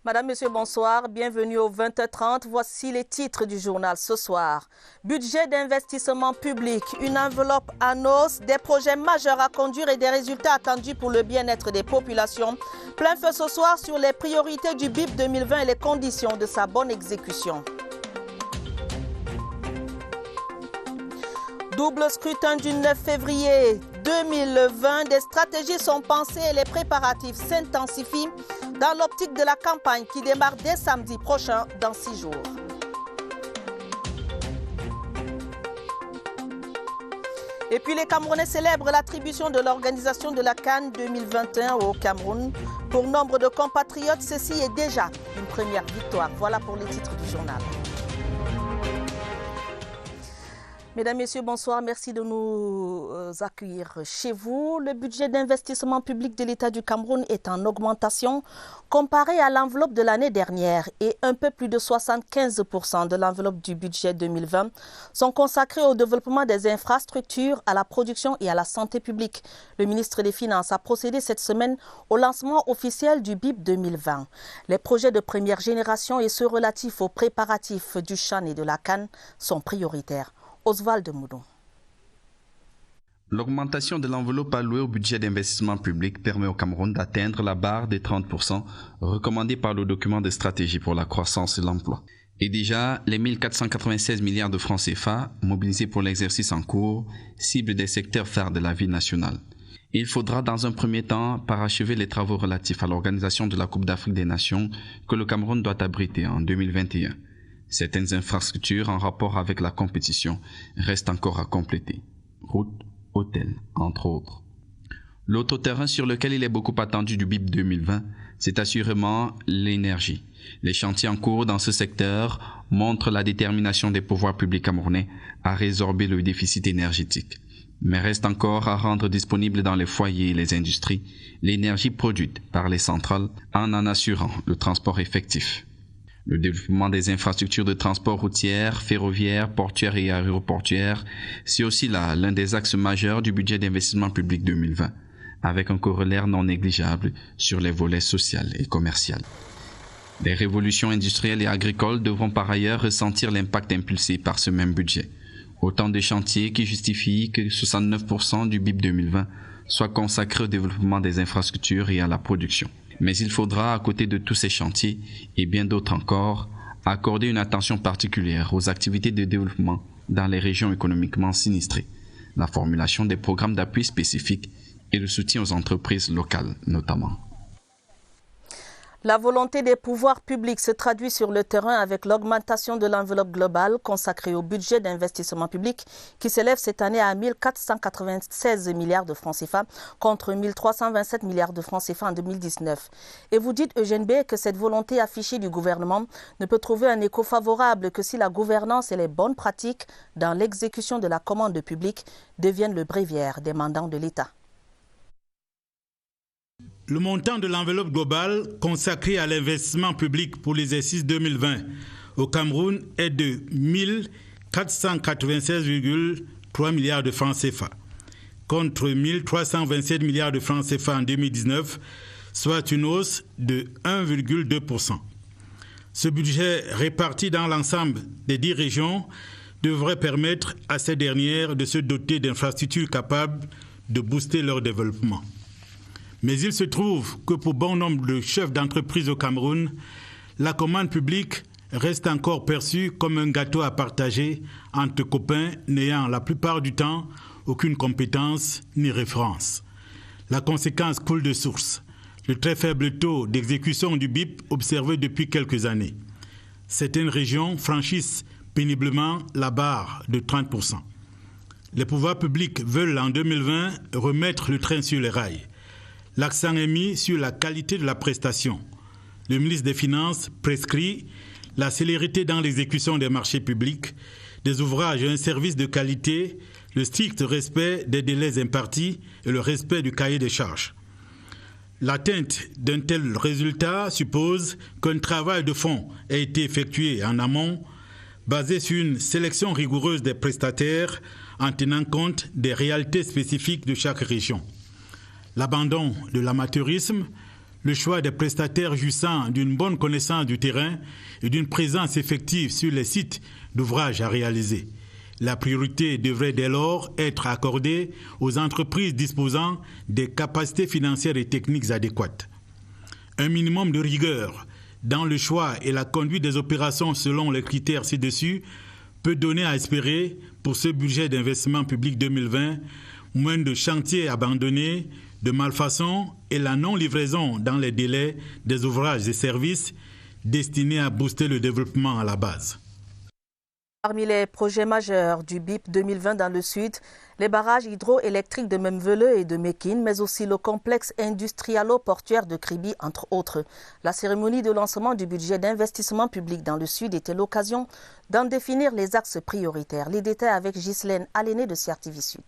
Madame, Monsieur, bonsoir. Bienvenue au 20h30. Voici les titres du journal ce soir. Budget d'investissement public, une enveloppe en hausse, des projets majeurs à conduire et des résultats attendus pour le bien-être des populations. Plein feu ce soir sur les priorités du BIP 2020 et les conditions de sa bonne exécution. Double scrutin du 9 février 2020. Des stratégies sont pensées et les préparatifs s'intensifient dans l'optique de la campagne qui démarre dès samedi prochain dans 6 jours. Et puis les Camerounais célèbrent l'attribution de l'organisation de la CAN 2021 au Cameroun. Pour nombre de compatriotes, ceci est déjà une première victoire. Voilà pour les titres du journal. Mesdames, Messieurs, bonsoir. Merci de nous accueillir chez vous. Le budget d'investissement public de l'État du Cameroun est en augmentation comparé à l'enveloppe de l'année dernière et un peu plus de 75% de l'enveloppe du budget 2020 sont consacrés au développement des infrastructures, à la production et à la santé publique. Le ministre des Finances a procédé cette semaine au lancement officiel du BIP 2020. Les projets de première génération et ceux relatifs aux préparatifs du CHAN et de la CAN sont prioritaires. Oswald Moudon. L'augmentation de l'enveloppe allouée au budget d'investissement public permet au Cameroun d'atteindre la barre des 30% recommandée par le document de stratégie pour la croissance et l'emploi. Et déjà, les 1496 milliards de francs CFA mobilisés pour l'exercice en cours ciblent des secteurs phares de la vie nationale. Il faudra dans un premier temps parachever les travaux relatifs à l'organisation de la Coupe d'Afrique des Nations que le Cameroun doit abriter en 2021. Certaines infrastructures en rapport avec la compétition restent encore à compléter. Routes, hôtels, entre autres. L'autre terrain sur lequel il est beaucoup attendu du BIP 2020, c'est assurément l'énergie. Les chantiers en cours dans ce secteur montrent la détermination des pouvoirs publics camerounais à résorber le déficit énergétique. Mais reste encore à rendre disponible dans les foyers et les industries l'énergie produite par les centrales en assurant le transport effectif. Le développement des infrastructures de transport routière, ferroviaire, portuaire et aéroportuaire, c'est aussi là l'un des axes majeurs du budget d'investissement public 2020, avec un corollaire non négligeable sur les volets social et commercial. Les révolutions industrielles et agricoles devront par ailleurs ressentir l'impact impulsé par ce même budget. Autant de chantiers qui justifient que 69% du BIP 2020 soit consacré au développement des infrastructures et à la production. Mais il faudra, à côté de tous ces chantiers, et bien d'autres encore, accorder une attention particulière aux activités de développement dans les régions économiquement sinistrées, la formulation des programmes d'appui spécifiques et le soutien aux entreprises locales notamment. La volonté des pouvoirs publics se traduit sur le terrain avec l'augmentation de l'enveloppe globale consacrée au budget d'investissement public qui s'élève cette année à 1496 milliards de francs CFA contre 1327 milliards de francs CFA en 2019. Et vous dites, Eugène B, que cette volonté affichée du gouvernement ne peut trouver un écho favorable que si la gouvernance et les bonnes pratiques dans l'exécution de la commande publique deviennent le bréviaire des mandants de l'État. Le montant de l'enveloppe globale consacrée à l'investissement public pour l'exercice 2020 au Cameroun est de 1496,3 milliards de francs CFA, contre 1327 milliards de francs CFA en 2019, soit une hausse de 1,2%. Ce budget réparti dans l'ensemble des 10 régions devrait permettre à ces dernières de se doter d'infrastructures capables de booster leur développement. Mais il se trouve que pour bon nombre de chefs d'entreprise au Cameroun, la commande publique reste encore perçue comme un gâteau à partager entre copains n'ayant la plupart du temps aucune compétence ni référence. La conséquence coule de source, le très faible taux d'exécution du BIP observé depuis quelques années. Certaines régions franchissent péniblement la barre de 30%. Les pouvoirs publics veulent en 2020 remettre le train sur les rails. L'accent est mis sur la qualité de la prestation. Le ministre des Finances prescrit la célérité dans l'exécution des marchés publics, des ouvrages et un service de qualité, le strict respect des délais impartis et le respect du cahier des charges. L'atteinte d'un tel résultat suppose qu'un travail de fond ait été effectué en amont, basé sur une sélection rigoureuse des prestataires en tenant compte des réalités spécifiques de chaque région. L'abandon de l'amateurisme, le choix des prestataires jouissant d'une bonne connaissance du terrain et d'une présence effective sur les sites d'ouvrages à réaliser. La priorité devrait dès lors être accordée aux entreprises disposant des capacités financières et techniques adéquates. Un minimum de rigueur dans le choix et la conduite des opérations selon les critères ci-dessus peut donner à espérer pour ce budget d'investissement public 2020 moins de chantiers abandonnés, de malfaçons et la non-livraison dans les délais des ouvrages et services destinés à booster le développement à la base. Parmi les projets majeurs du BIP 2020 dans le Sud, les barrages hydroélectriques de Memveleu et de Mekine, mais aussi le complexe industrialo-portuaire de Kribi, entre autres. La cérémonie de lancement du budget d'investissement public dans le Sud était l'occasion d'en définir les axes prioritaires. Les détails avec Ghislaine Aléné de CRTV Sud.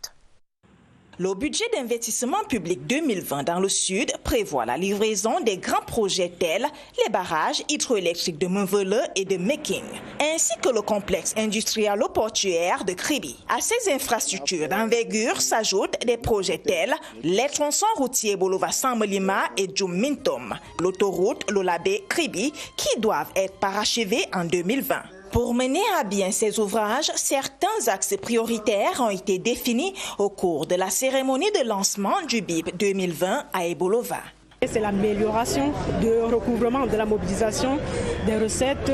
Le budget d'investissement public 2020 dans le Sud prévoit la livraison des grands projets tels les barrages hydroélectriques de Memveleu et de Mekine, ainsi que le complexe industrialo-portuaire de Kribi. À ces infrastructures d'envergure s'ajoutent des projets tels les tronçons routiers Bolova-Samolima et Djoum-Mintom, l'autoroute Lolabé-Kribi qui doivent être parachevés en 2020. Pour mener à bien ces ouvrages, certains axes prioritaires ont été définis au cours de la cérémonie de lancement du BIP 2020 à Ebolova. C'est l'amélioration du recouvrement de la mobilisation des recettes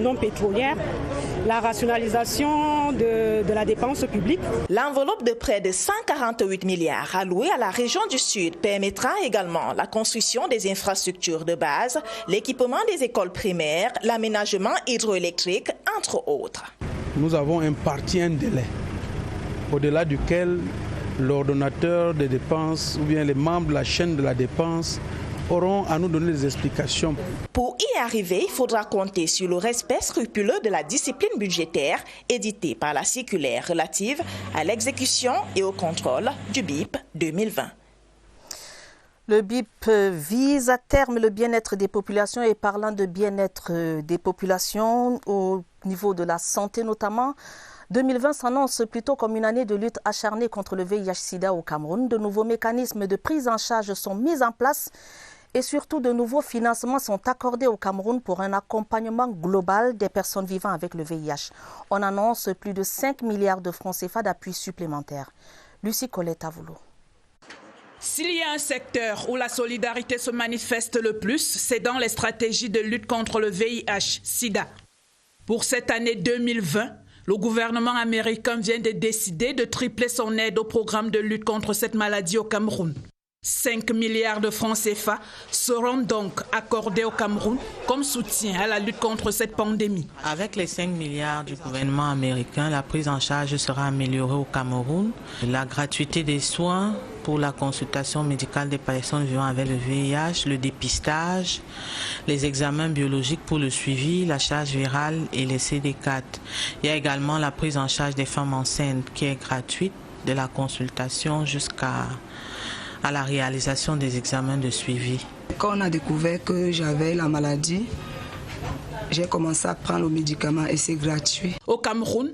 non pétrolières, la rationalisation de la dépense publique. L'enveloppe de près de 148 milliards allouée à la région du Sud permettra également la construction des infrastructures de base, l'équipement des écoles primaires, l'aménagement hydroélectrique, entre autres. Nous avons imparti un délai au-delà duquel l'ordonnateur des dépenses ou bien les membres de la chaîne de la dépense auront à nous donner des explications. Pour y arriver, il faudra compter sur le respect scrupuleux de la discipline budgétaire éditée par la circulaire relative à l'exécution et au contrôle du BIP 2020. Le BIP vise à terme le bien-être des populations et parlant de bien-être des populations au niveau de la santé notamment, 2020 s'annonce plutôt comme une année de lutte acharnée contre le VIH-Sida au Cameroun. De nouveaux mécanismes de prise en charge sont mis en place et surtout de nouveaux financements sont accordés au Cameroun pour un accompagnement global des personnes vivant avec le VIH. On annonce plus de 5 milliards de francs CFA d'appui supplémentaires. Lucie Colette Avoulou. S'il y a un secteur où la solidarité se manifeste le plus, c'est dans les stratégies de lutte contre le VIH-Sida. Pour cette année 2020, le gouvernement américain vient de décider de tripler son aide au programme de lutte contre cette maladie au Cameroun. 5 milliards de francs CFA seront donc accordés au Cameroun comme soutien à la lutte contre cette pandémie. Avec les 5 milliards du gouvernement américain, la prise en charge sera améliorée au Cameroun. La gratuité des soins pour la consultation médicale des personnes vivant avec le VIH, le dépistage, les examens biologiques pour le suivi, la charge virale et les CD4. Il y a également la prise en charge des femmes enceintes qui est gratuite, de la consultation jusqu'à la réalisation des examens de suivi. Quand on a découvert que j'avais la maladie, j'ai commencé à prendre le médicament et c'est gratuit. Au Cameroun,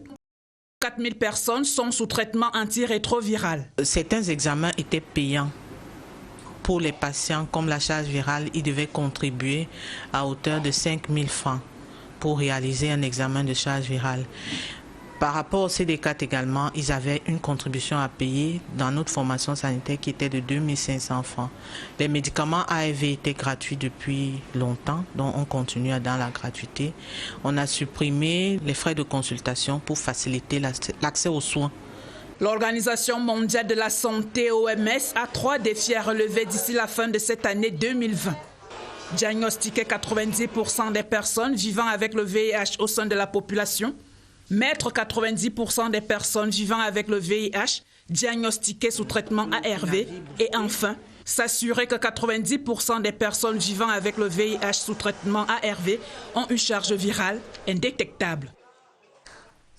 4000 personnes sont sous traitement antirétroviral. Certains examens étaient payants. Pour les patients, comme la charge virale, ils devaient contribuer à hauteur de 5000 francs pour réaliser un examen de charge virale. Par rapport au CD4 également, ils avaient une contribution à payer dans notre formation sanitaire qui était de 2500 francs. Les médicaments ARV étaient gratuits depuis longtemps, donc on continue dans la gratuité. On a supprimé les frais de consultation pour faciliter l'accès aux soins. L'Organisation mondiale de la santé, OMS, a 3 défis à relever d'ici la fin de cette année 2020. Diagnostiquer 90% des personnes vivant avec le VIH au sein de la population. Mettre 90% des personnes vivant avec le VIH diagnostiquées sous traitement ARV. Et enfin, s'assurer que 90% des personnes vivant avec le VIH sous traitement ARV ont une charge virale indétectable.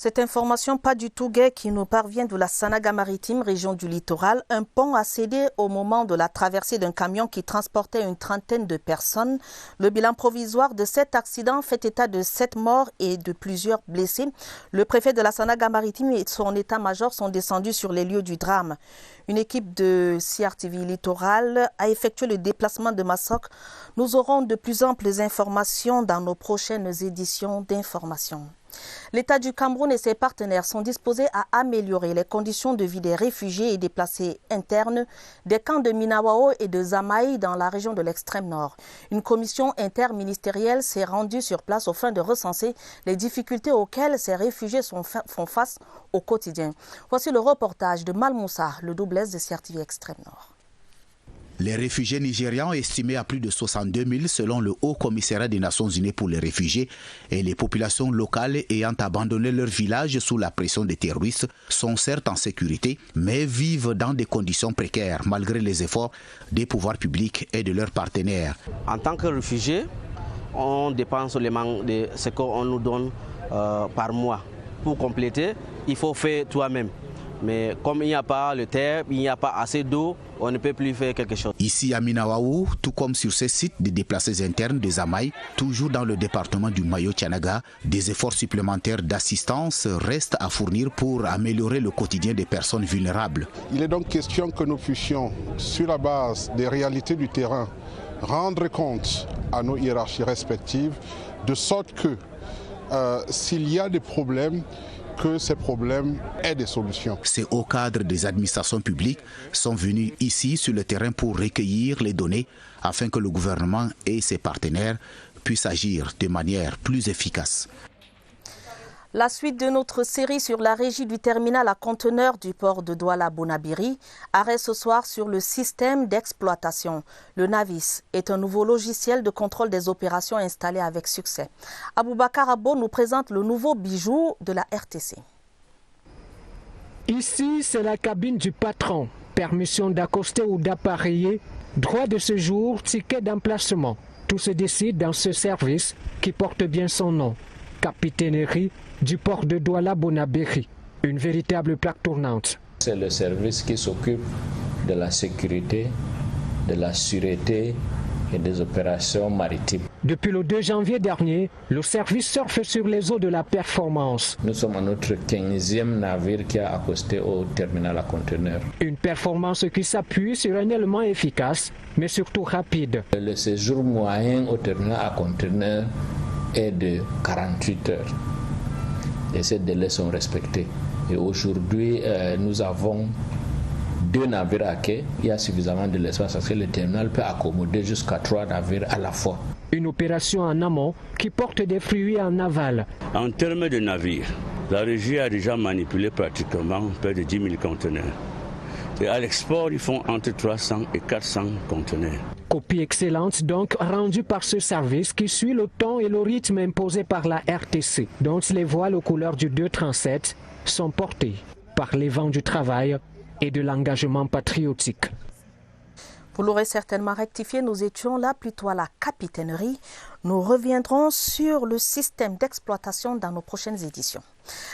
Cette information pas du tout gaie qui nous parvient de la Sanaga-Maritime, région du littoral. Un pont a cédé au moment de la traversée d'un camion qui transportait une trentaine de personnes. Le bilan provisoire de cet accident fait état de 7 morts et de plusieurs blessés. Le préfet de la Sanaga-Maritime et son état-major sont descendus sur les lieux du drame. Une équipe de CRTV Littoral a effectué le déplacement de Massok. Nous aurons de plus amples informations dans nos prochaines éditions d'information. L'État du Cameroun et ses partenaires sont disposés à améliorer les conditions de vie des réfugiés et déplacés internes des camps de Minawao et de Zamaï dans la région de l'extrême nord. Une commission interministérielle s'est rendue sur place aux fins de recenser les difficultés auxquelles ces réfugiés font face au quotidien. Voici le reportage de Malmoussa, le doublesse de CRTV Extrême Nord. Les réfugiés nigérians, estimés à plus de 62 000 selon le Haut Commissariat des Nations Unies pour les réfugiés, et les populations locales ayant abandonné leur village sous la pression des terroristes, sont certes en sécurité, mais vivent dans des conditions précaires malgré les efforts des pouvoirs publics et de leurs partenaires. En tant que réfugiés, on dépense seulement de ce qu'on nous donne par mois. Pour compléter, il faut faire toi-même. Mais comme il n'y a pas le terre, il n'y a pas assez d'eau, on ne peut plus faire quelque chose. Ici à Minawao, tout comme sur ces sites de déplacés internes de Zamaï, toujours dans le département du Mayo-Tchanaga, des efforts supplémentaires d'assistance restent à fournir pour améliorer le quotidien des personnes vulnérables. Il est donc question que nous puissions, sur la base des réalités du terrain, rendre compte à nos hiérarchies respectives, de sorte que s'il y a des problèmes, que ces problèmes aient des solutions. Ces hauts cadres des administrations publiques sont venus ici sur le terrain pour recueillir les données afin que le gouvernement et ses partenaires puissent agir de manière plus efficace. La suite de notre série sur la régie du terminal à conteneurs du port de Douala-Bonabiri. Arrêt ce soir sur le système d'exploitation. Le Navis est un nouveau logiciel de contrôle des opérations installé avec succès. Aboubakar Abo nous présente le nouveau bijou de la RTC. Ici, c'est la cabine du patron. Permission d'accoster ou d'appareiller, droit de séjour, ticket d'emplacement. Tout se décide dans ce service qui porte bien son nom. Capitainerie du port de Douala-Bonabiri, une véritable plaque tournante. C'est le service qui s'occupe de la sécurité, de la sûreté et des opérations maritimes. Depuis le 2 janvier dernier, le service surfe sur les eaux de la performance. Nous sommes à notre 15e navire qui a accosté au terminal à conteneurs. Une performance qui s'appuie sur un élément efficace, mais surtout rapide. Le séjour moyen au terminal à conteneurs est de 48 heures. Et ces délais sont respectés. Et aujourd'hui, nous avons 2 navires à quai. Il y a suffisamment de l'espace parce que le terminal peut accommoder jusqu'à 3 navires à la fois. Une opération en amont qui porte des fruits en aval. En termes de navires, la régie a déjà manipulé pratiquement près de 10 000 conteneurs. Et à l'export, ils font entre 300 et 400 conteneurs. Copie excellente donc rendue par ce service qui suit le ton et le rythme imposé par la RTC, dont les voiles aux couleurs du 237 sont portées par les vents du travail et de l'engagement patriotique. Vous l'aurez certainement rectifié, nous étions là plutôt à la capitainerie. Nous reviendrons sur le système d'exploitation dans nos prochaines éditions.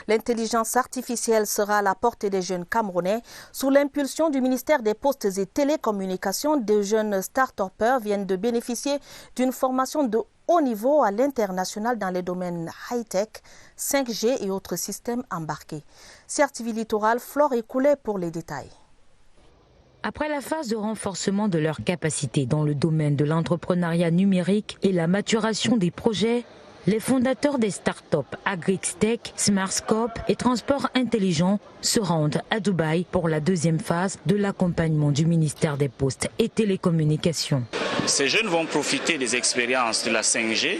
L'intelligence artificielle sera à la portée des jeunes Camerounais. Sous l'impulsion du ministère des Postes et Télécommunications, des jeunes start-upers viennent de bénéficier d'une formation de haut niveau à l'international dans les domaines high-tech, 5G et autres systèmes embarqués. CRTV Littoral, Flore Écoulé pour les détails. Après la phase de renforcement de leurs capacités dans le domaine de l'entrepreneuriat numérique et la maturation des projets, les fondateurs des startups AgrixTech, Smartscope et Transport Intelligent se rendent à Dubaï pour la deuxième phase de l'accompagnement du ministère des Postes et Télécommunications. Ces jeunes vont profiter des expériences de la 5G.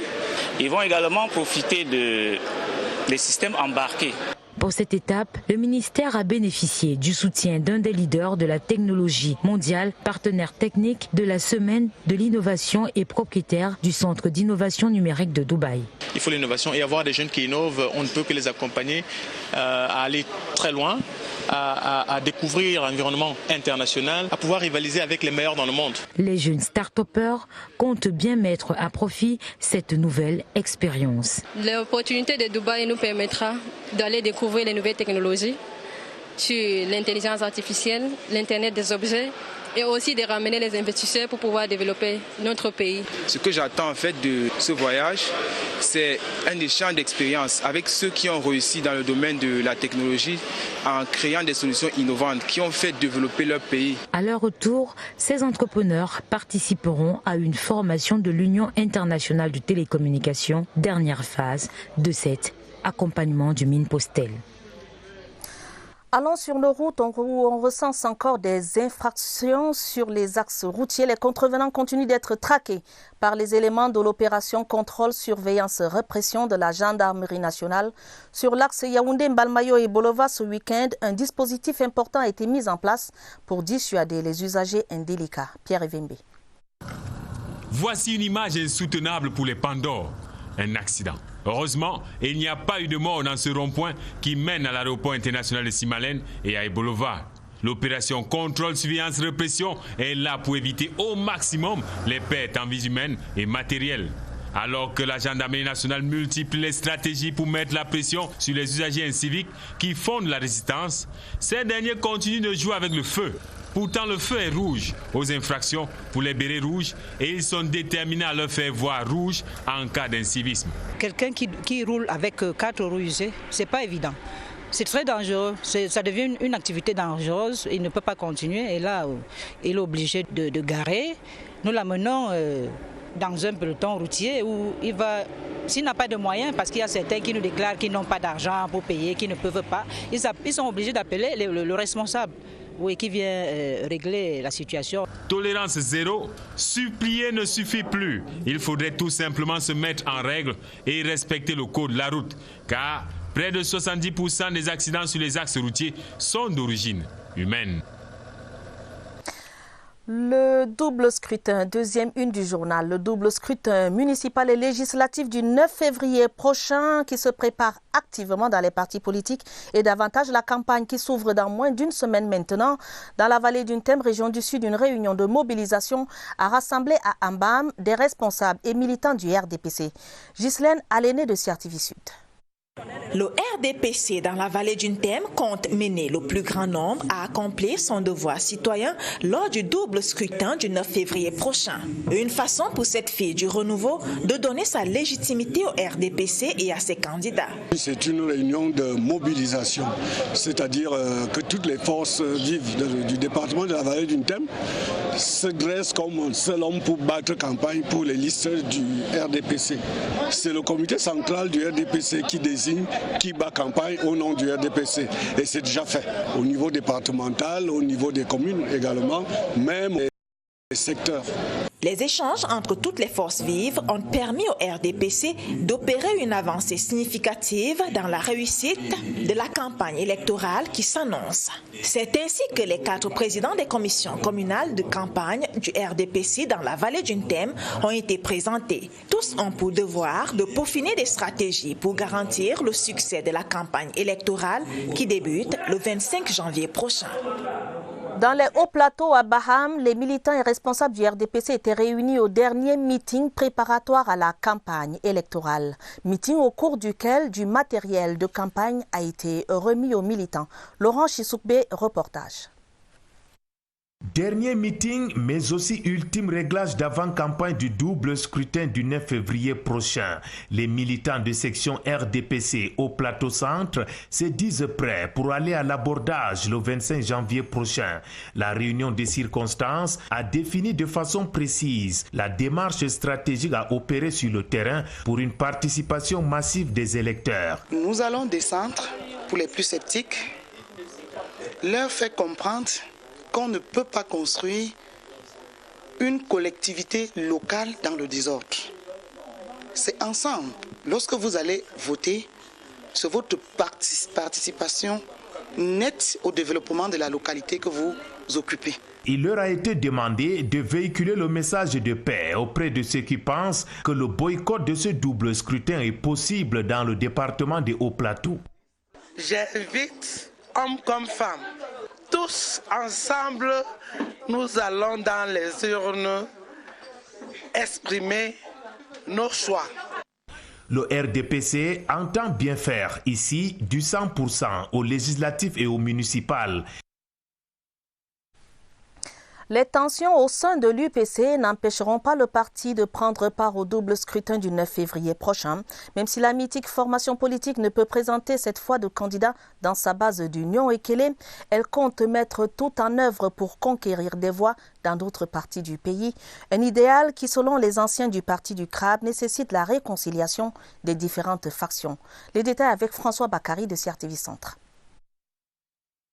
Ils vont également profiter des systèmes embarqués. Pour cette étape, le ministère a bénéficié du soutien d'un des leaders de la technologie mondiale, partenaire technique de la Semaine de l'innovation et propriétaire du Centre d'innovation numérique de Dubaï. Il faut l'innovation et avoir des jeunes qui innovent, on ne peut que les accompagner à aller très loin à découvrir l'environnement international, à pouvoir rivaliser avec les meilleurs dans le monde. Les jeunes start-upers comptent bien mettre à profit cette nouvelle expérience. L'opportunité de Dubaï nous permettra d'aller découvrir les nouvelles technologies sur l'intelligence artificielle, l'Internet des objets, et aussi de ramener les investisseurs pour pouvoir développer notre pays. Ce que j'attends en fait de ce voyage, c'est un échange d'expériences avec ceux qui ont réussi dans le domaine de la technologie en créant des solutions innovantes qui ont fait développer leur pays. À leur retour, ces entrepreneurs participeront à une formation de l'Union internationale de télécommunications, dernière phase de cet accompagnement du Mine-Postel. Allons sur nos routes où on recense encore des infractions sur les axes routiers. Les contrevenants continuent d'être traqués par les éléments de l'opération contrôle, surveillance, répression de la gendarmerie nationale. Sur l'axe Yaoundé-Mbalmayo et Bolova ce week-end, un dispositif important a été mis en place pour dissuader les usagers indélicats. Pierre Evembe. Voici une image insoutenable pour les Pandores. Un accident. Heureusement, il n'y a pas eu de mort dans ce rond-point qui mène à l'aéroport international de Simalène et à Ebolova. L'opération contrôle, surveillance, répression est là pour éviter au maximum les pertes en vies humaines et matérielles. Alors que la gendarmerie nationale multiplie les stratégies pour mettre la pression sur les usagers inciviques qui fondent la résistance, ces derniers continuent de jouer avec le feu. Pourtant, le feu est rouge aux infractions pour les bérets rouges et ils sont déterminés à leur faire voir rouge en cas d'incivisme. Quelqu'un qui roule avec 4 roues usées, c'est pas évident. C'est très dangereux, ça devient une activité dangereuse, il ne peut pas continuer et là, il est obligé de garer. Nous l'amenons dans un peloton routier où il va, s'il n'a pas de moyens, parce qu'il y a certains qui nous déclarent qu'ils n'ont pas d'argent pour payer, qui ne peuvent pas, ils sont obligés d'appeler le responsable. Oui, qui vient régler la situation. Tolérance zéro, supplier ne suffit plus. Il faudrait tout simplement se mettre en règle et respecter le code de la route. Car près de 70% des accidents sur les axes routiers sont d'origine humaine. Le double scrutin, deuxième une du journal, le double scrutin municipal et législatif du 9 février prochain qui se prépare activement dans les partis politiques et davantage la campagne qui s'ouvre dans moins d'une semaine maintenant. Dans la vallée d'une Thème, région du Sud, une réunion de mobilisation a rassemblé à Ambam des responsables et militants du RDPC. Ghislaine Aléné de CRTV Sud. Le RDPC dans la vallée d'une Thème compte mener le plus grand nombre à accomplir son devoir citoyen lors du double scrutin du 9 février prochain. Une façon pour cette fille du renouveau de donner sa légitimité au RDPC et à ses candidats. C'est une réunion de mobilisation, c'est-à-dire que toutes les forces vives du département de la vallée d'une Thème se dressent comme un seul homme pour battre campagne pour les listes du RDPC. C'est le comité central du RDPC qui désigne qui bat campagne au nom du RDPC. Et c'est déjà fait au niveau départemental, au niveau des communes également, même les secteurs. Les échanges entre toutes les forces vives ont permis au RDPC d'opérer une avancée significative dans la réussite de la campagne électorale qui s'annonce. C'est ainsi que les 4 présidents des commissions communales de campagne du RDPC dans la vallée d'une Thème ont été présentés. Tous ont pour devoir de peaufiner des stratégies pour garantir le succès de la campagne électorale qui débute le 25 janvier prochain. Dans les hauts plateaux à Baham, les militants et responsables du RDPC étaient réunis au dernier meeting préparatoire à la campagne électorale. Meeting au cours duquel du matériel de campagne a été remis aux militants. Laurent Chissoukbe, reportage. Dernier meeting, mais aussi ultime réglage d'avant-campagne du double scrutin du 9 février prochain. Les militants de section RDPC au plateau centre se disent prêts pour aller à l'abordage le 25 janvier prochain. La réunion des circonstances a défini de façon précise la démarche stratégique à opérer sur le terrain pour une participation massive des électeurs. Nous allons descendre, pour les plus sceptiques, leur faire comprendre qu'on ne peut pas construire une collectivité locale dans le désordre. C'est ensemble. Lorsque vous allez voter, c'est votre participation nette au développement de la localité que vous occupez. Il leur a été demandé de véhiculer le message de paix auprès de ceux qui pensent que le boycott de ce double scrutin est possible dans le département des Hauts-Plateaux. J'invite hommes comme femmes, tous ensemble, nous allons dans les urnes exprimer nos choix. Le RDPC entend bien faire ici du 100% aux législatives et aux municipales. Les tensions au sein de l'UPC n'empêcheront pas le parti de prendre part au double scrutin du 9 février prochain, même si la mythique formation politique ne peut présenter cette fois de candidat dans sa base d'Union Ekele. Elle compte mettre tout en œuvre pour conquérir des voix dans d'autres parties du pays. Un idéal qui, selon les anciens du parti du CRAB, nécessite la réconciliation des différentes factions. Les détails avec François Bakary de CRTV Centre.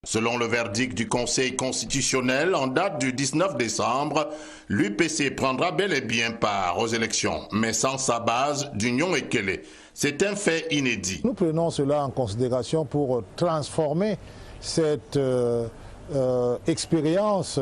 Selon le verdict du Conseil constitutionnel en date du 19 décembre, l'UPC prendra bel et bien part aux élections, mais sans sa base d'Union Ekele. C'est un fait inédit. Nous prenons cela en considération pour transformer cette expérience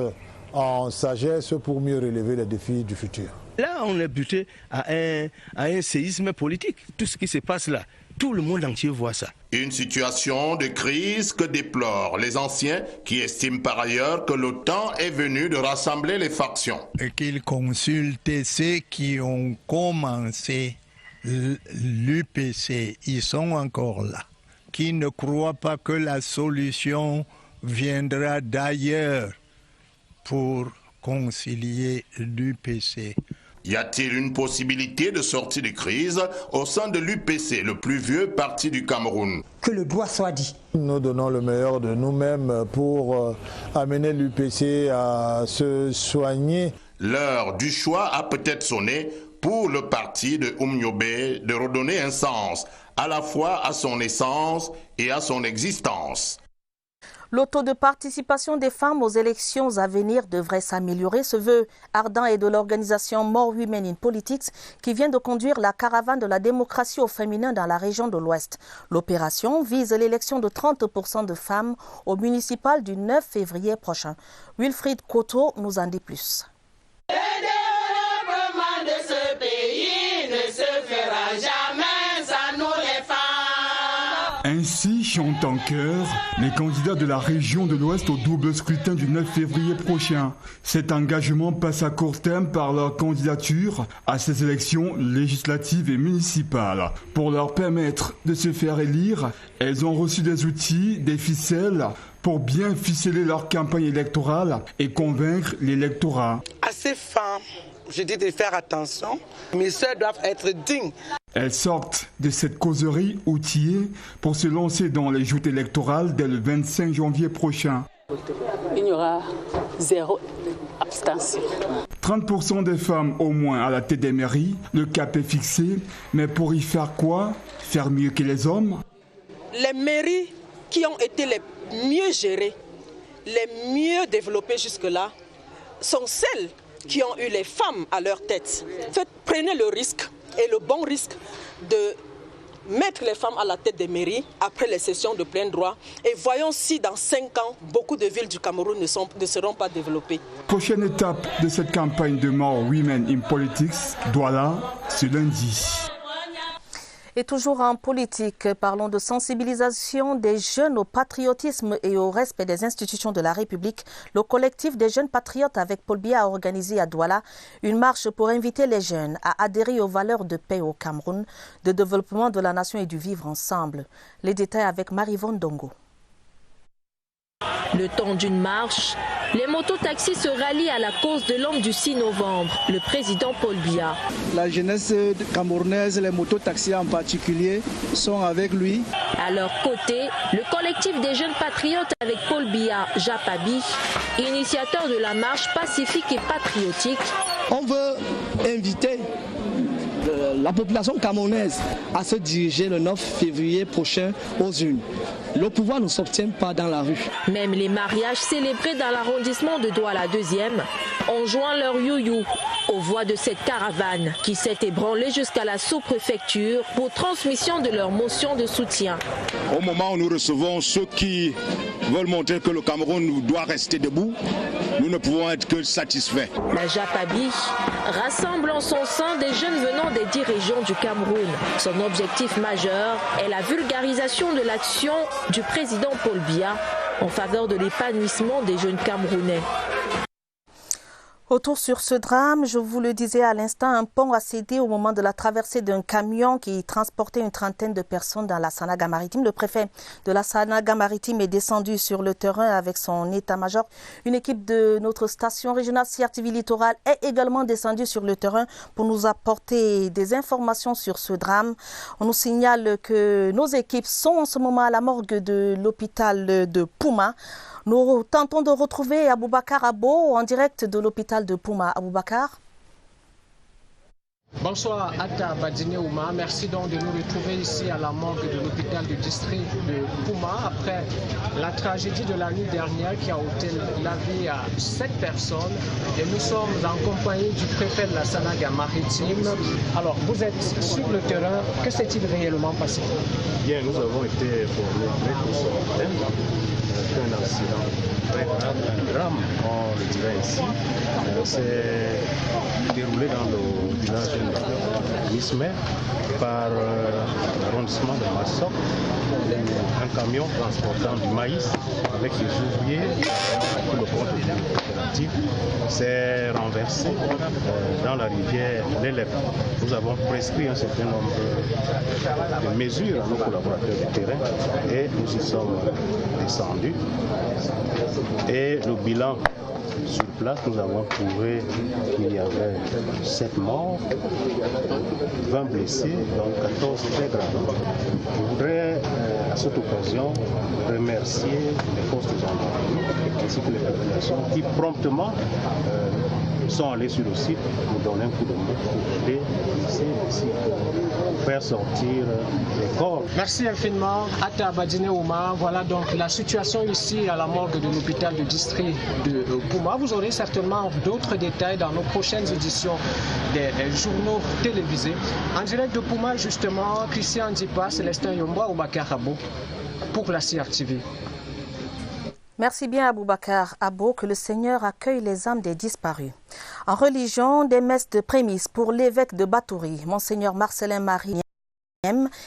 en sagesse pour mieux relever les défis du futur. Là, on est buté à un séisme politique. Tout ce qui se passe là, tout le monde entier voit ça. Une situation de crise que déplorent les anciens qui estiment par ailleurs que le temps est venu de rassembler les factions. Et qu'ils consultent ceux qui ont commencé l'UPC, ils sont encore là, qui ne croient pas que la solution viendra d'ailleurs pour concilier l'UPC. Y a-t-il une possibilité de sortie de crise au sein de l'UPC, le plus vieux parti du Cameroun? Que le droit soit dit. Nous donnons le meilleur de nous-mêmes pour amener l'UPC à se soigner. L'heure du choix a peut-être sonné pour le parti de Oumniobe de redonner un sens à la fois à son essence et à son existence. Le taux de participation des femmes aux élections à venir devrait s'améliorer. Ce vœu ardent est de l'organisation More Women in Politics qui vient de conduire la caravane de la démocratie au féminin dans la région de l'Ouest. L'opération vise l'élection de 30% de femmes au municipal du 9 février prochain. Wilfried Koto nous en dit plus. Le développement de ce pays ne se fera jamais sans nous les femmes. Ainsi chantent en chœur les candidats de la région de l'Ouest au double scrutin du 9 février prochain. Cet engagement passe à court terme par leur candidature à ces élections législatives et municipales. Pour leur permettre de se faire élire, elles ont reçu des outils, des ficelles, pour bien ficeler leur campagne électorale et convaincre l'électorat. À ces femmes, je dis de faire attention, mes sœurs doivent être dignes. Elles sortent de cette causerie outillée pour se lancer dans les joutes électorales dès le 25 janvier prochain. Il y aura 0 abstention. 30% des femmes au moins à la tête des mairies, le cap est fixé, mais pour y faire quoi? Faire mieux que les hommes? Les mairies qui ont été les mieux gérées, les mieux développées jusque-là, sont celles qui ont eu les femmes à leur tête. Prenez le risque, et le bon risque, de mettre les femmes à la tête des mairies après les sessions de plein droit. Et voyons si dans 5 ans, beaucoup de villes du Cameroun ne seront pas développées. Prochaine étape de cette campagne de More Women in Politics, Douala, ce lundi. Et toujours en politique, parlons de sensibilisation des jeunes au patriotisme et au respect des institutions de la République. Le collectif des jeunes patriotes avec Paul Biya a organisé à Douala une marche pour inviter les jeunes à adhérer aux valeurs de paix au Cameroun, de développement de la nation et du vivre ensemble. Les détails avec Marivonne Dongo. Le temps d'une marche, les mototaxis se rallient à la cause de l'homme du 6 novembre, le président Paul Biya. La jeunesse camerounaise, les mototaxis en particulier, sont avec lui. À leur côté, le collectif des jeunes patriotes avec Paul Biya, Japabi, initiateur de la marche pacifique et patriotique. On veut inviter la population camerounaise à se diriger le 9 février prochain aux urnes. Le pouvoir ne s'obtient pas dans la rue. Même les mariages célébrés dans l'arrondissement de Douala 2e ont joint leur you-you aux voies de cette caravane qui s'est ébranlée jusqu'à la sous-préfecture pour transmission de leur motion de soutien. Au moment où nous recevons ceux qui veulent montrer que le Cameroun doit rester debout, nous ne pouvons être que satisfaits. La JAPABI rassemble en son sein des jeunes venant des 10 régions du Cameroun. Son objectif majeur est la vulgarisation de l'action du président Paul Biya en faveur de l'épanouissement des jeunes Camerounais. Retour sur ce drame, je vous le disais à l'instant, un pont a cédé au moment de la traversée d'un camion qui transportait une trentaine de personnes dans la Sanaga-Maritime. Le préfet de la Sanaga-Maritime est descendu sur le terrain avec son état-major. Une équipe de notre station régionale CRTV Littoral est également descendue sur le terrain pour nous apporter des informations sur ce drame. On nous signale que nos équipes sont en ce moment à la morgue de l'hôpital de Pouma. Nous tentons de retrouver Aboubacar Abo en direct de l'hôpital de Pouma. Aboubacar. Bonsoir Atta Badine Ouma, merci donc de nous retrouver ici à la morgue de l'hôpital du district de Pouma après la tragédie de la nuit dernière qui a ôté la vie à 7 personnes et nous sommes en compagnie du préfet de la Sanaga-Maritime. Alors vous êtes sur le terrain, que s'est-il réellement passé? Bien, nous avons été formés ce matin d'un accident très grave, un drame, on le dirait ici. C'est déroulé dans le village de Mismer par l'arrondissement de Massok. Un camion transportant du maïs avec des ouvriers pour le compte de coopérative s'est renversé dans la rivière l'Élep. Nous avons prescrit un certain nombre de mesures à nos collaborateurs du terrain et nous y sommes descendus. Et le bilan sur place, nous avons trouvé qu'il y avait 7 morts, 20 blessés, donc 14 très graves. Je voudrais à cette occasion remercier les forces de gendarmerie ainsi que les populations qui promptement sont allés sur le site pour donner un coup de main pour aider ici pour faire sortir les corps. Merci infiniment Atta Badine Ouma. Voilà donc la situation ici à la morgue de l'hôpital du district de Pouma. Vous aurez certainement d'autres détails dans nos prochaines éditions des journaux télévisés. En direct de Pouma justement, Christian Dipa, Célestin Yomba, Aboubacar Abo pour la CRTV. Merci bien Aboubacar Abo, que le Seigneur accueille les âmes des disparus. En religion, des messes de prémices pour l'évêque de Batouri, Monseigneur Marcelin Marie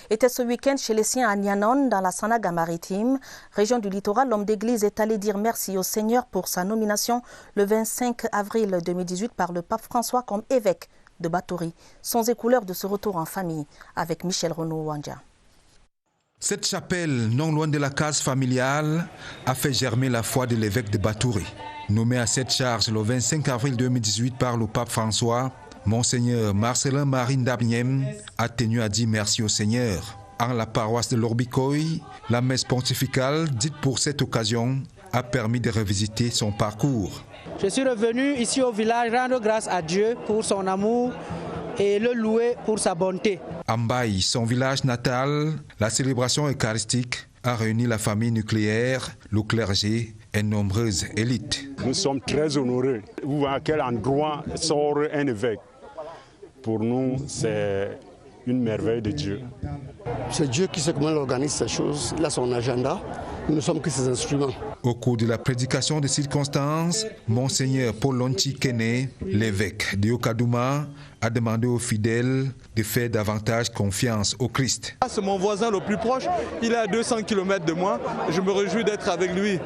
était ce week-end chez les siens à Nianon dans la Sanaga-Maritime, région du littoral. L'homme d'église est allé dire merci au Seigneur pour sa nomination le 25 avril 2018 par le pape François comme évêque de Batouri. Sons et couleurs de ce retour en famille avec Michel Renaud-Wandja. Cette chapelle, non loin de la case familiale, a fait germer la foi de l'évêque de Batouri. Nommé à cette charge le 25 avril 2018 par le pape François, Monseigneur Marcelin Marie Ndabnyem a tenu à dire merci au Seigneur. En la paroisse de l'Orbikoy, la messe pontificale, dite pour cette occasion, a permis de revisiter son parcours. Je suis revenu ici au village rendre grâce à Dieu pour son amour et le louer pour sa bonté. À Mbaye, son village natal, la célébration eucharistique a réuni la famille nucléaire, le clergé et nombreuses élites. Nous sommes très honorés. Vous voyez à quel endroit sort un évêque. Pour nous, c'est une merveille de Dieu. C'est Dieu qui sait comment il organise ces choses. Il a son agenda. Nous ne sommes que ses instruments. Au cours de la prédication de circonstances, Monseigneur Paul Lonchi Kene, l'évêque de Okadouma, a demandé aux fidèles de faire davantage confiance au Christ. C'est mon voisin le plus proche. Il est à 200 km de moi. Je me réjouis d'être avec lui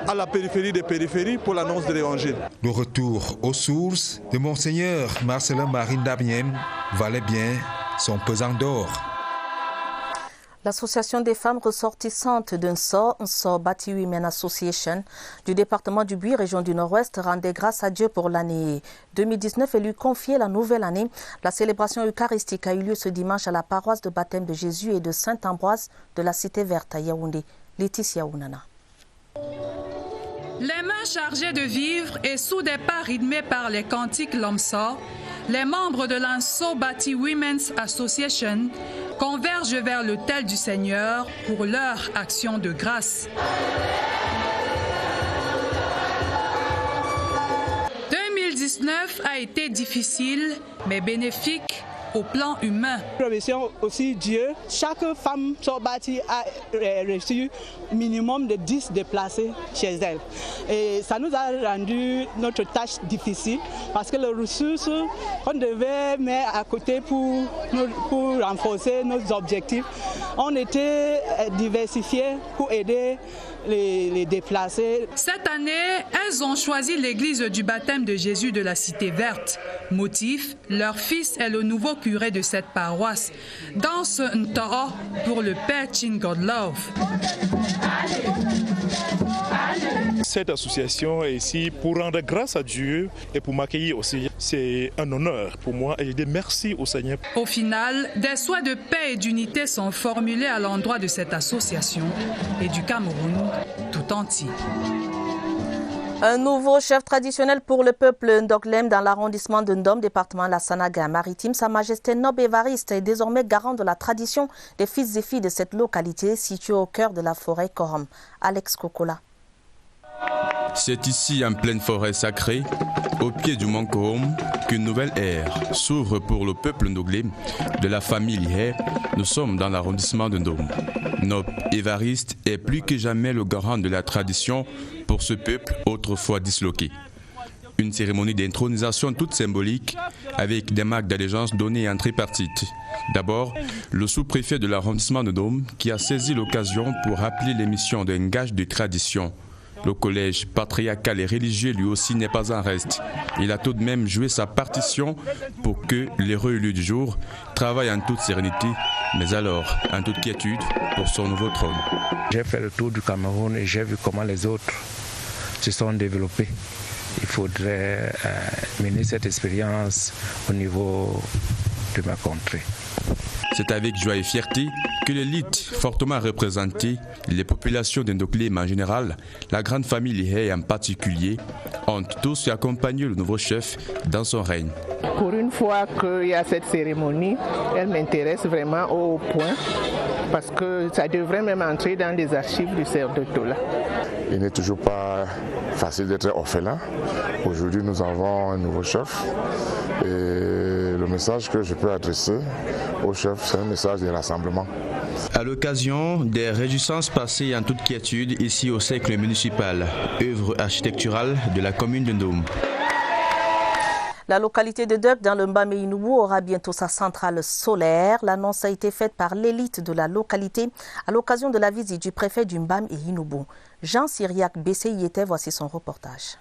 à la périphérie des périphéries pour l'annonce de l'Évangile. Le retour aux sources de Monseigneur Marcelin Marie Ndabnyem valait bien son pesant d'or. L'association des femmes ressortissantes d'un SOR Bati Women Association du département du Buy, région du Nord-Ouest, rendait grâce à Dieu pour l'année 2019 et lui confiait la nouvelle année. La célébration eucharistique a eu lieu ce dimanche à la paroisse de baptême de Jésus et de Saint-Ambroise de la Cité Verte à Yaoundé. Laetitia Ounana. Les mains chargées de vivres et sous des pas rythmés par les cantiques Lomsor, les membres de l'Anso Bati Women's Association convergent vers l'autel du Seigneur pour leur action de grâce. 2019 2019 a été difficile, mais bénéfique au plan humain. Remercions aussi Dieu. Chaque femme Sobati a reçu minimum de 10 déplacés chez elle. Et ça nous a rendu notre tâche difficile parce que les ressources qu'on devait mettre à côté pour renforcer nos objectifs, on était diversifiés pour aider les déplacés. Cette année, elles ont choisi l'église du baptême de Jésus de la Cité Verte. Motif, leur fils est le nouveau curé de cette paroisse. Danse Nto'o pour le père Chin Godlove. Cette association est ici pour rendre grâce à Dieu et pour m'accueillir aussi. C'est un honneur pour moi et je dis merci au Seigneur. Au final, des souhaits de paix et d'unité sont formulés à l'endroit de cette association et du Cameroun tout entier. Un nouveau chef traditionnel pour le peuple Ndoglem dans l'arrondissement de Ndom, département la Sanaga-Maritime. Sa Majesté Nob Évariste est désormais garant de la tradition des fils et filles de cette localité située au cœur de la forêt Korom. Alex Kokola. C'est ici, en pleine forêt sacrée, au pied du mont Korom, qu'une nouvelle ère s'ouvre pour le peuple Ndoglem de la famille Lihe. Nous sommes dans l'arrondissement de Ndom. Nob Évariste est plus que jamais le garant de la tradition pour ce peuple autrefois disloqué. Une cérémonie d'intronisation toute symbolique avec des marques d'allégeance données en tripartite. D'abord, le sous-préfet de l'arrondissement de Ndom qui a saisi l'occasion pour rappeler l'émission d'un gage de tradition. Le collège patriarcal et religieux lui aussi n'est pas en reste. Il a tout de même joué sa partition pour que les réélus du jour travaillent en toute sérénité, mais alors en toute quiétude pour son nouveau trône. J'ai fait le tour du Cameroun et j'ai vu comment les autres se sont développés. Il faudrait mener cette expérience au niveau de ma contrée. C'est avec joie et fierté que l'élite fortement représentée, les populations d'Ndoglem en général, la grande famille Lihe en particulier, ont tous accompagné le nouveau chef dans son règne. Pour une fois qu'il y a cette cérémonie, elle m'intéresse vraiment au point parce que ça devrait même entrer dans les archives du cerf de Tola. Il n'est toujours pas facile d'être orphelin. Aujourd'hui, nous avons un nouveau chef et le message que je peux adresser au chef, c'est un message de rassemblement. À l'occasion des réjouissances passées en toute quiétude ici au cercle municipal, œuvre architecturale de la commune de Ndom. La localité de Duk dans le Mbamé-Inoubou aura bientôt sa centrale solaire. L'annonce a été faite par l'élite de la localité à l'occasion de la visite du préfet du Mbam-et-Inoubou. Jean Cyriac Bessé y était, voici son reportage.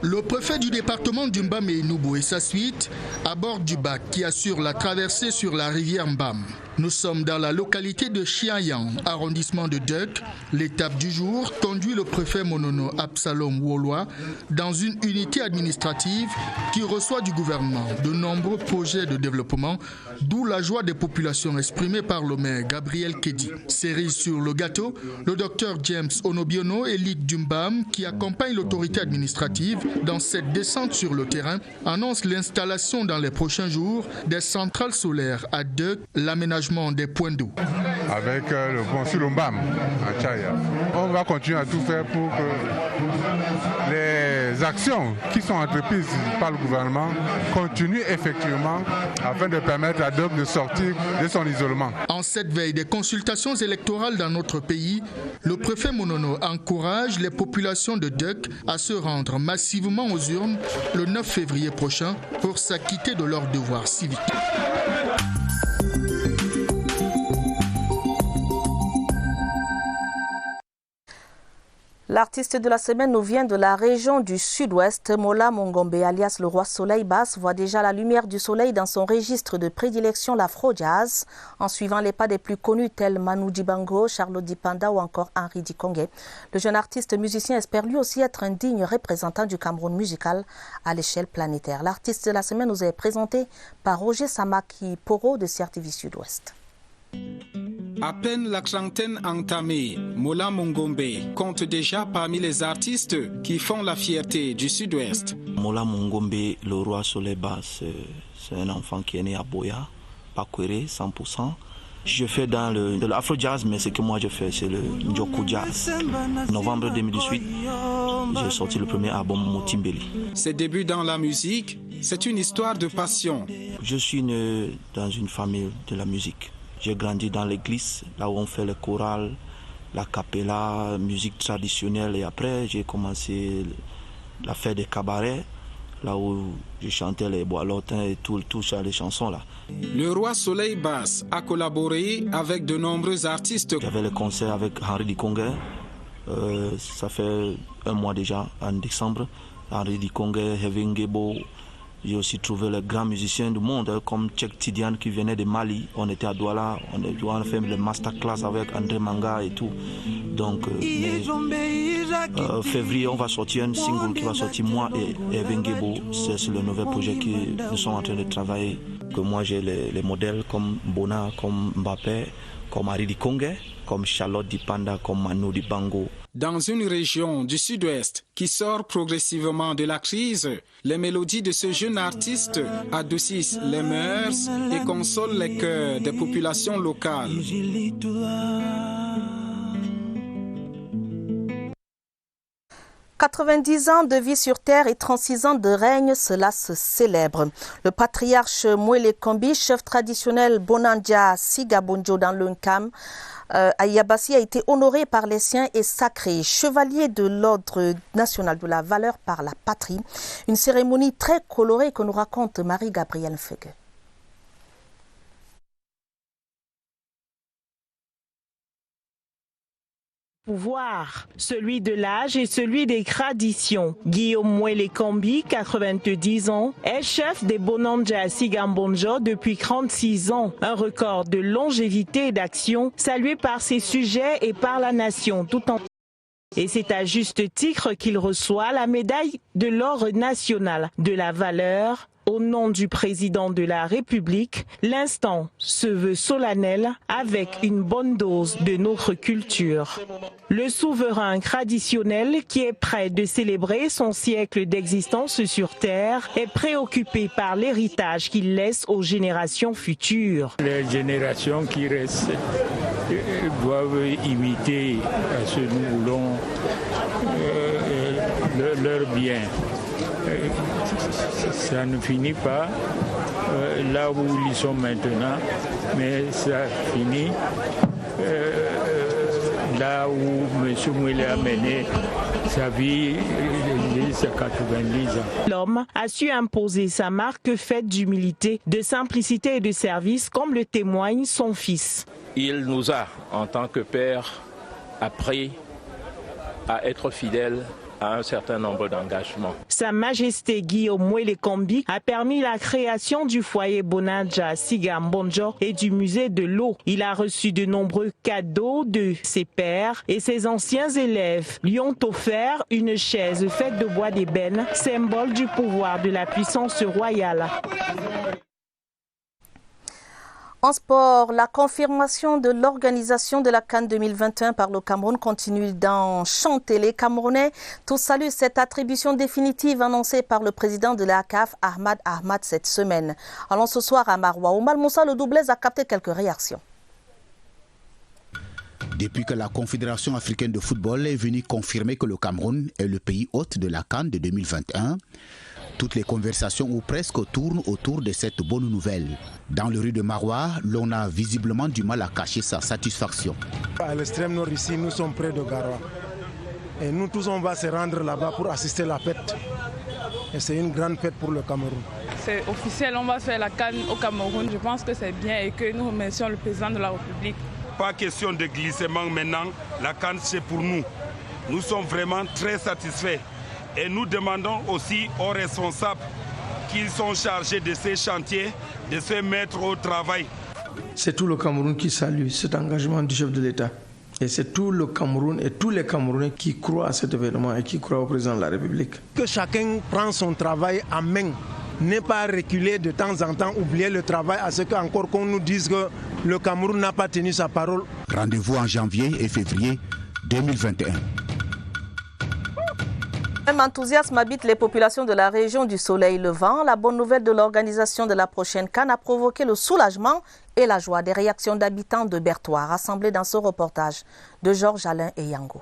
Le préfet du département du Mbam-et-Inoubou et sa suite abordent du bac qui assure la traversée sur la rivière Mbam. Nous sommes dans la localité de Chiayang, arrondissement de Duk. L'étape du jour conduit le préfet Monono Absalom Woloa dans une unité administrative qui reçoit du gouvernement de nombreux projets de développement, d'où la joie des populations exprimée par le maire Gabriel Kedi. Cerise sur le gâteau, le docteur James Onobiono, élite du Mbam, qui accompagne l'autorité administrative dans cette descente sur le terrain, annonce l'installation dans les prochains jours des centrales solaires à Duk, l'aménagement des points d'eau. Avec le consul Mbam à Chaya, on va continuer à tout faire pour que les actions qui sont entreprises par le gouvernement continuent effectivement afin de permettre à Duk de sortir de son isolement. En cette veille des consultations électorales dans notre pays, le préfet Monono encourage les populations de Duk à se rendre massivement aux urnes le 9 février prochain pour s'acquitter de leurs devoirs civiques. L'artiste de la semaine nous vient de la région du sud-ouest. Mola Mongombe, alias le roi Soleil Basse, voit déjà la lumière du soleil dans son registre de prédilection, l'afro-jazz, en suivant les pas des plus connus tels Manu Dibango, Charlotte Dipanda ou encore Henri Dikongue. Le jeune artiste musicien espère lui aussi être un digne représentant du Cameroun musical à l'échelle planétaire. L'artiste de la semaine nous est présenté par Roger Samaki Poro de CRTV Sud-Ouest. À peine la trentaine entamée, Mola Mongombe compte déjà parmi les artistes qui font la fierté du Sud-Ouest. Mola Mongombe, le roi Soleil Basse, c'est un enfant qui est né à Boya, Pakwere, 100%. Je fais de l'afro-jazz, mais ce que moi je fais, c'est le Ndjoku Jazz. Novembre 2018, j'ai sorti le premier album Motimbeli. Ses débuts dans la musique, c'est une histoire de passion. Je suis né dans une famille de la musique. J'ai grandi dans l'église, là où on fait le choral, la cappella, musique traditionnelle. Et après, j'ai commencé à faire des cabarets, là où je chantais les bois-lotins et tout ça, les chansons là. Le Roi Soleil Basse a collaboré avec de nombreux artistes. J'avais le concert avec Henri Dikongué, ça fait un mois déjà, en décembre. Henri Dikongué, Hevin Gebo. J'ai aussi trouvé les grands musiciens du monde, comme Tchèque Tidiane qui venait de Mali. On était à Douala, on a fait le masterclass avec André Manga et tout. Donc, février, on va sortir un single qui va sortir moi et Hevin Gebo. C'est le nouvel projet que nous sommes en train de travailler. Que moi, j'ai les modèles comme Bona, comme Mbappé, comme Henri Dikongué, comme Charlotte Dipanda, comme Manu Dibango. Dans une région du sud-ouest qui sort progressivement de la crise, les mélodies de ce jeune artiste adoucissent les mœurs et consolent les cœurs des populations locales. « 90 ans de vie sur terre et 36 ans de règne, cela se célèbre. Le patriarche Mwele Kombi, chef traditionnel Bonandja Sigabonjo dans l'Unkam, à Yabassi a été honoré par les siens et sacré, chevalier de l'ordre national de la valeur par la patrie. Une cérémonie très colorée que nous raconte Marie-Gabrielle Fegue. Pouvoir, celui de l'âge et celui des traditions. Guillaume Mwele Kombi, 90 ans, est chef des Bonandja Sigambonjo depuis 36 ans. Un record de longévité et d'action salué par ses sujets et par la nation tout entière. Et c'est à juste titre qu'il reçoit la médaille de l'ordre national de la valeur. Au nom du président de la République, l'instant se veut solennel avec une bonne dose de notre culture. Le souverain traditionnel qui est prêt de célébrer son siècle d'existence sur Terre est préoccupé par l'héritage qu'il laisse aux générations futures. Les générations qui restent doivent imiter ce que nous voulons leur bien. Ça ne finit pas là où ils sont maintenant, mais ça finit là où M. Mwele a mené sa vie jusqu'à 90 ans. L'homme a su imposer sa marque faite d'humilité, de simplicité et de service, comme le témoigne son fils. Il nous a, en tant que père, appris à être fidèles à un certain nombre d'engagements. Sa Majesté Guillaume Mwele Kombi a permis la création du foyer Bonandja Sigambonjo et du musée de l'eau. Il a reçu de nombreux cadeaux de ses pairs et ses anciens élèves lui ont offert une chaise faite de bois d'ébène, symbole du pouvoir de la puissance royale. En sport, la confirmation de l'organisation de la CAN 2021 par le Cameroun continue d'enchanter les Camerounais. Tous saluent cette attribution définitive annoncée par le président de la CAF, Ahmad Ahmad, cette semaine. Allons ce soir à Maroua. Oumal Moussa, le doublé, a capté quelques réactions. Depuis que la Confédération africaine de football est venue confirmer que le Cameroun est le pays hôte de la CAN de 2021, toutes les conversations ou presque tournent autour de cette bonne nouvelle. Dans le rue de Maroua, l'on a visiblement du mal à cacher sa satisfaction. À l'extrême nord ici, nous sommes près de Garoua. Et nous tous, on va se rendre là-bas pour assister à la fête. Et c'est une grande fête pour le Cameroun. C'est officiel, on va faire la CAN au Cameroun. Je pense que c'est bien et que nous remercions le président de la République. Pas question de glissement maintenant, la CAN c'est pour nous. Nous sommes vraiment très satisfaits. Et nous demandons aussi aux responsables qui sont chargés de ces chantiers de se mettre au travail. C'est tout le Cameroun qui salue cet engagement du chef de l'État. Et c'est tout le Cameroun et tous les Camerounais qui croient à cet événement et qui croient au président de la République. Que chacun prend son travail en main, n'est pas reculer de temps en temps, oublier le travail à ce qu'encore qu'on nous dise que le Cameroun n'a pas tenu sa parole. Rendez-vous en janvier et février 2021. Même enthousiasme habite les populations de la région du Soleil Levant. La bonne nouvelle de l'organisation de la prochaine CAN a provoqué le soulagement et la joie des réactions d'habitants de Bertois rassemblés dans ce reportage de Georges Alain et Yango.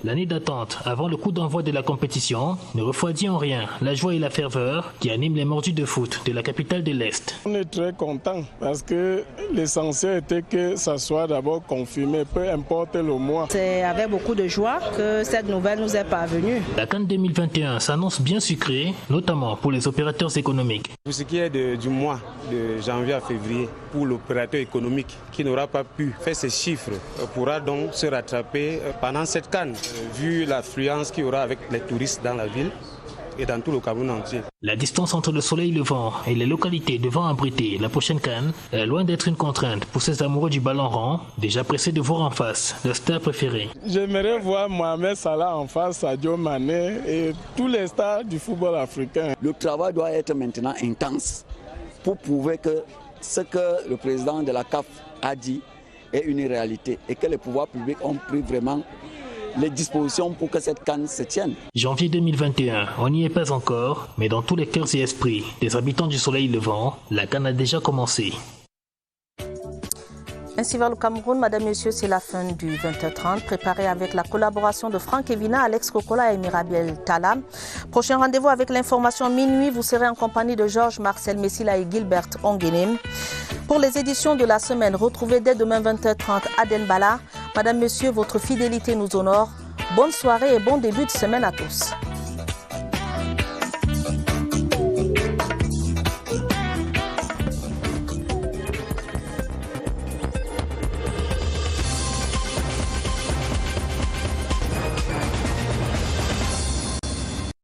L'année d'attente avant le coup d'envoi de la compétition ne refroidit en rien la joie et la ferveur qui animent les mordus de foot de la capitale de l'Est. On est très content parce que l'essentiel était que ça soit d'abord confirmé, peu importe le mois. C'est avec beaucoup de joie que cette nouvelle nous est parvenue. La CAN 2021 s'annonce bien sucrée, notamment pour les opérateurs économiques. Pour ce qui est du mois de janvier à février, pour l'opérateur économique qui n'aura pas pu faire ses chiffres, pourra donc se rattraper pendant cette CAN, vu l'affluence qu'il y aura avec les touristes dans la ville et dans tout le Cameroun entier. La distance entre le soleil levant et les localités devant abriter la prochaine CAN est loin d'être une contrainte pour ces amoureux du ballon rond, déjà pressés de voir en face leur star préféré. J'aimerais voir Mohamed Salah en face, Sadio Mané et tous les stars du football africain. Le travail doit être maintenant intense pour prouver que ce que le président de la CAF a dit est une réalité et que les pouvoirs publics ont pris vraiment les dispositions pour que cette CAN se tienne. Janvier 2021, on n'y est pas encore, mais dans tous les cœurs et esprits des habitants du soleil levant, la CAN a déjà commencé. Ainsi va le Cameroun, Madame, Messieurs, c'est la fin du 20h30, préparé avec la collaboration de Franck Evina, Alex Kokola et Mirabel Tala. Prochain rendez-vous avec l'information minuit, vous serez en compagnie de Georges, Marcel Messila et Gilbert Onguenem. Pour les éditions de la semaine, retrouvez dès demain 20h30 Aden Bala. Madame, Messieurs, votre fidélité nous honore. Bonne soirée et bon début de semaine à tous.